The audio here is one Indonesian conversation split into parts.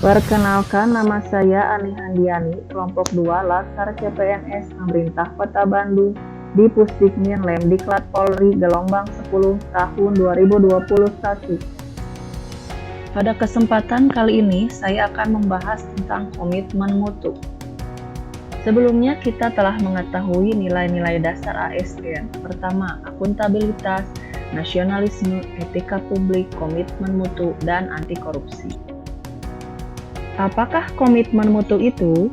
Perkenalkan, nama saya Ani Handiani, kelompok 2 Laskar CPNS Pemerintah Kota Bandung di Pusdikmin Lemdiklat Polri gelombang 10 tahun 2021. Pada kesempatan kali ini, saya akan membahas tentang komitmen mutu. Sebelumnya kita telah mengetahui nilai-nilai dasar ASN. Pertama, akuntabilitas, nasionalisme, etika publik, komitmen mutu, dan anti korupsi. Apakah komitmen mutu itu?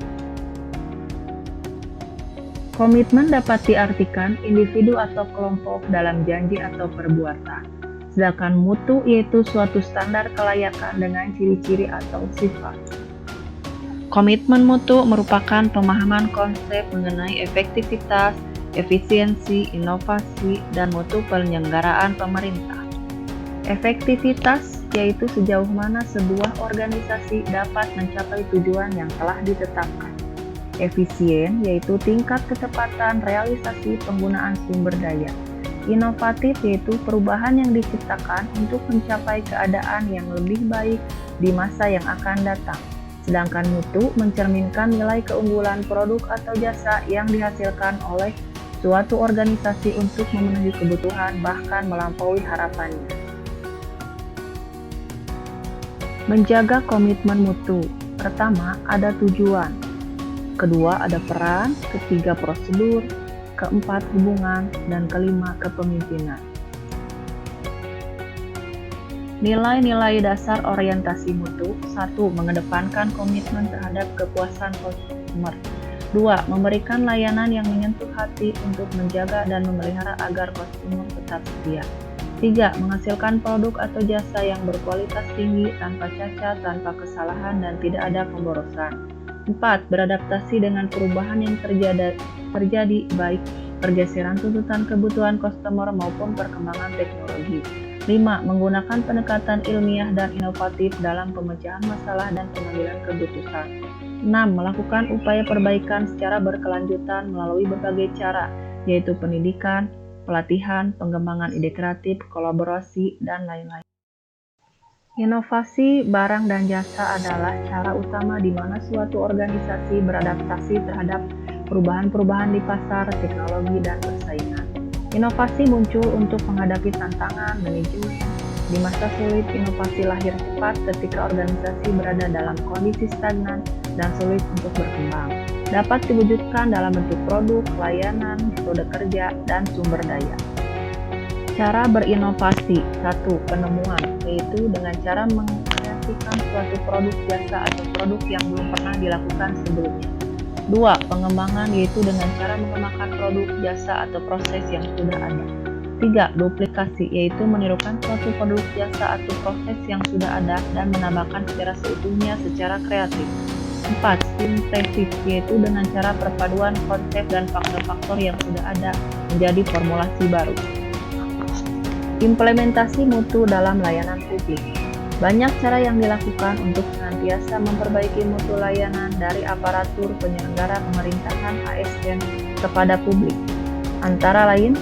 Komitmen dapat diartikan individu atau kelompok dalam janji atau perbuatan. Sedangkan mutu yaitu suatu standar kelayakan dengan ciri-ciri atau sifat. Komitmen mutu merupakan pemahaman konsep mengenai efektivitas, efisiensi, inovasi, dan mutu penyelenggaraan pemerintah. Efektivitas yaitu sejauh mana sebuah organisasi dapat mencapai tujuan yang telah ditetapkan. Efisien yaitu tingkat kecepatan realisasi penggunaan sumber daya. Inovatif yaitu perubahan yang diciptakan untuk mencapai keadaan yang lebih baik di masa yang akan datang. Sedangkan mutu mencerminkan nilai keunggulan produk atau jasa yang dihasilkan oleh suatu organisasi untuk memenuhi kebutuhan bahkan melampaui harapannya. Menjaga komitmen mutu. Pertama, ada tujuan. Kedua, ada peran. Ketiga, prosedur. Keempat, hubungan. Dan kelima, kepemimpinan. Nilai-nilai dasar orientasi mutu. 1. Mengedepankan komitmen terhadap kepuasan konsumer. 2. Memberikan layanan yang menyentuh hati untuk menjaga dan memelihara agar konsumer tetap setia. 3. Menghasilkan produk atau jasa yang berkualitas tinggi, tanpa cacat, tanpa kesalahan, dan tidak ada pemborosan. 4. Beradaptasi dengan perubahan yang terjadi baik pergeseran tuntutan kebutuhan customer maupun perkembangan teknologi. 5. Menggunakan pendekatan ilmiah dan inovatif dalam pemecahan masalah dan pengambilan keputusan. 6. Melakukan upaya perbaikan secara berkelanjutan melalui berbagai cara, yaitu pendidikan, pelatihan, pengembangan ide kreatif, kolaborasi, dan lain-lain. Inovasi barang dan jasa adalah cara utama di mana suatu organisasi beradaptasi terhadap perubahan-perubahan di pasar, teknologi, dan persaingan. Inovasi muncul untuk menghadapi tantangan manajemen. Di masa sulit, inovasi lahir cepat ketika organisasi berada dalam kondisi stagnan dan sulit untuk berkembang. Dapat diwujudkan dalam bentuk produk, layanan, metode kerja, dan sumber daya. Cara berinovasi. 1. Penemuan, yaitu dengan cara mengkreasikan suatu produk jasa atau produk yang belum pernah dilakukan sebelumnya. 2. Pengembangan, yaitu dengan cara mengembangkan produk, jasa, atau proses yang sudah ada. 3. Duplikasi, yaitu menirukan suatu produk, jasa, atau proses yang sudah ada dan menambahkan secara seutuhnya secara kreatif. 4. Sintesis, yaitu dengan cara perpaduan konsep dan faktor-faktor yang sudah ada menjadi formulasi baru. Implementasi mutu dalam layanan publik. Banyak cara yang dilakukan untuk senantiasa memperbaiki mutu layanan dari aparatur penyelenggara pemerintahan ASN kepada publik. Antara lain,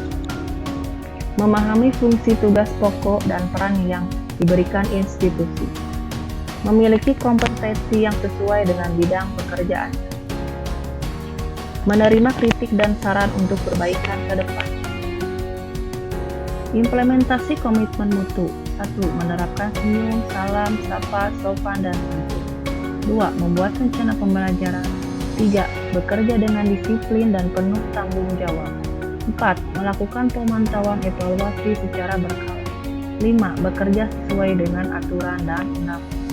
memahami fungsi tugas pokok dan peran yang diberikan institusi. Memiliki kompetensi yang sesuai dengan bidang pekerjaan. Menerima kritik dan saran untuk perbaikan ke depan. Implementasi komitmen mutu. 1. Menerapkan senyum, salam, sapa, sopan, dan santun. 2. Membuat rencana pembelajaran. 3. Bekerja dengan disiplin dan penuh tanggung jawab. 4. Melakukan pemantauan evaluasi secara berkala. 5. Bekerja sesuai dengan aturan dan undang-undang.